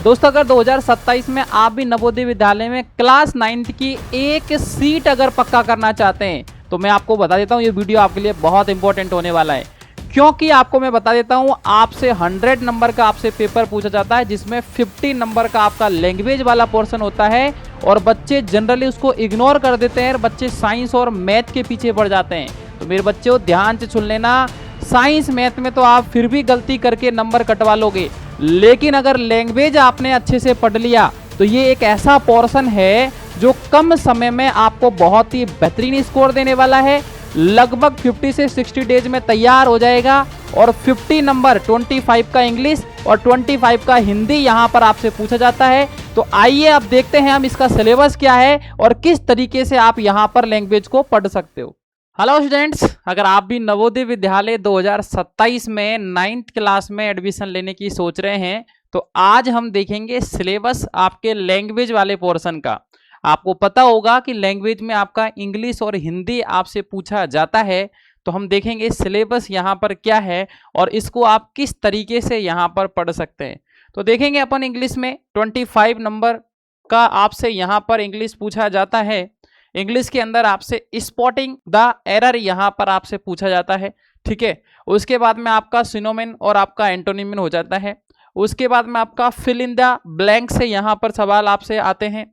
दोस्तों अगर 2027 में आप भी नवोदय विद्यालय में क्लास 9th की एक सीट अगर पक्का करना चाहते हैं तो मैं आपको बता देता हूं ये वीडियो आपके लिए बहुत इंपॉर्टेंट होने वाला है, क्योंकि आपको मैं बता देता हूं आपसे 100 नंबर का आपसे पेपर पूछा जाता है जिसमें 50 नंबर का आपका लैंग्वेज वाला पोर्शन होता है और बच्चे जनरली उसको इग्नोर कर देते हैं। बच्चे साइंस और मैथ के पीछे पड़ जाते हैं। तो मेरे बच्चों ध्यान से सुन लेना, साइंस मैथ में तो आप फिर भी गलती करके नंबर कटवा लोगे, लेकिन अगर लैंग्वेज आपने अच्छे से पढ़ लिया तो ये एक ऐसा पोर्शन है जो कम समय में आपको बहुत ही बेहतरीन स्कोर देने वाला है। लगभग 50 से 60 डेज में तैयार हो जाएगा और 50 नंबर 25 का इंग्लिश और 25 का हिंदी यहां पर आपसे पूछा जाता है। तो आइए अब देखते हैं हम इसका सिलेबस क्या है और किस तरीके से आप यहां पर लैंग्वेज को पढ़ सकते हो। हेलो स्टूडेंट्स, अगर आप भी नवोदय विद्यालय 2027 में 9th क्लास में एडमिशन लेने की सोच रहे हैं तो आज हम देखेंगे सिलेबस आपके लैंग्वेज वाले पोर्शन का। आपको पता होगा कि लैंग्वेज में आपका इंग्लिश और हिंदी आपसे पूछा जाता है, तो हम देखेंगे सिलेबस यहाँ पर क्या है और इसको आप किस तरीके से यहाँ पर पढ़ सकते हैं। तो देखेंगे अपन इंग्लिश में 25 नंबर का आपसे यहाँ पर इंग्लिश पूछा जाता है। इंग्लिश के अंदर आपसे स्पॉटिंग द एरर यहाँ पर आपसे पूछा जाता है, ठीक है। उसके बाद में आपका सिनोनिम और आपका एंटोनिम हो जाता है। उसके बाद में आपका फिल इन द ब्लैंक से यहाँ पर सवाल आपसे आते हैं।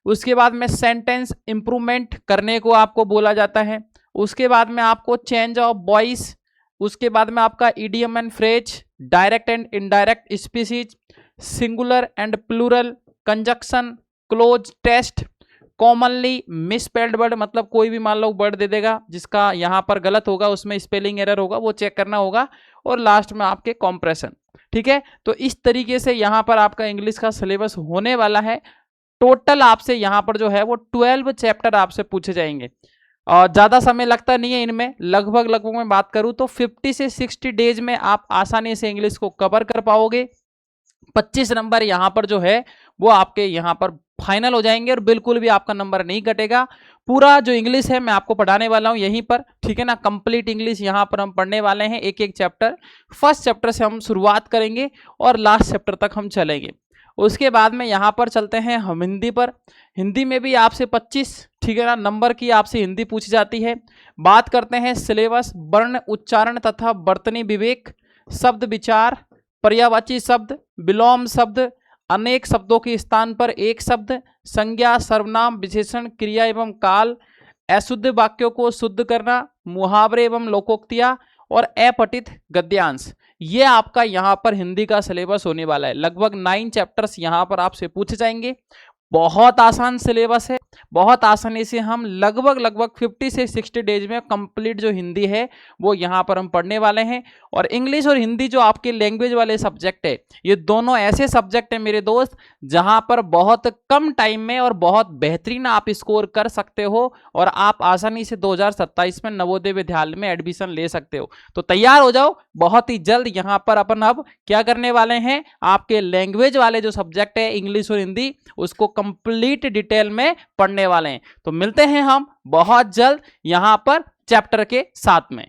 उसके बाद में सेंटेंस इंप्रूवमेंट करने को आपको बोला जाता है। उसके बाद में आपको चेंज ऑफ वॉइस, उसके बाद में आपका idiom and phrase, direct and indirect speeches, singular and plural, conjunction, cloze test, commonly misspelled word, मतलब कोई भी मान लो वर्ड दे देगा जिसका यहाँ पर गलत होगा, उसमें स्पेलिंग एरर होगा, वो चेक करना होगा। और लास्ट में आपके कॉम्प्रेशन, ठीक है। तो इस तरीके से यहाँ पर आपका इंग्लिश का सिलेबस होने वाला है। टोटल आपसे यहाँ पर जो है वो 12 चैप्टर आपसे पूछे जाएंगे और ज़्यादा समय लगता नहीं है इनमें। लगभग मैं बात करूँ तो 50 से 60 डेज में आप आसानी से इंग्लिश को कवर कर पाओगे। 25 नंबर यहाँ पर जो है वो आपके यहाँ पर फाइनल हो जाएंगे और बिल्कुल भी आपका नंबर नहीं कटेगा। पूरा जो इंग्लिश है मैं आपको पढ़ाने वाला हूँ यहीं पर, ठीक है ना। कंप्लीट इंग्लिश यहाँ पर हम पढ़ने वाले हैं, एक एक चैप्टर। फर्स्ट चैप्टर से हम शुरुआत करेंगे और लास्ट चैप्टर तक हम चलेंगे। उसके बाद में यहाँ पर चलते हैं हम हिंदी पर। हिंदी में भी आपसे 25, ठीक है ना, नंबर की आपसे हिंदी पूछी जाती है। बात करते हैं सिलेबस, वर्ण उच्चारण तथा वर्तनी विवेक, शब्द विचार, पर्यायवाची शब्द, विलोम शब्द, अनेक शब्दों के स्थान पर एक शब्द, संज्ञा, सर्वनाम, विशेषण, क्रिया एवं काल, अशुद्ध वाक्यों को शुद्ध करना, मुहावरे एवं लोकोक्तियां और अपठित गद्यांश। ये आपका यहाँ पर हिंदी का सिलेबस होने वाला है। लगभग 9 चैप्टर्स यहाँ पर आपसे पूछे जाएंगे। बहुत आसान सिलेबस है, बहुत आसानी से हम लगभग 50 से 60 डेज में कंप्लीट जो हिंदी है वो यहाँ पर हम पढ़ने वाले हैं। और इंग्लिश और हिंदी जो आपके लैंग्वेज वाले सब्जेक्ट है, ये दोनों ऐसे सब्जेक्ट हैं मेरे दोस्त जहाँ पर बहुत कम टाइम में और बहुत बेहतरीन आप स्कोर कर सकते हो और आप आसानी से 2027 में नवोदय विद्यालय में एडमिशन ले सकते हो। तो तैयार हो जाओ, बहुत ही जल्द यहाँ पर अपन अब क्या करने वाले हैं, आपके लैंग्वेज वाले जो सब्जेक्ट है इंग्लिश और हिंदी उसको कंप्लीट डिटेल में पढ़ने वाले हैं। तो मिलते हैं हम बहुत जल्द यहां पर चैप्टर के साथ में।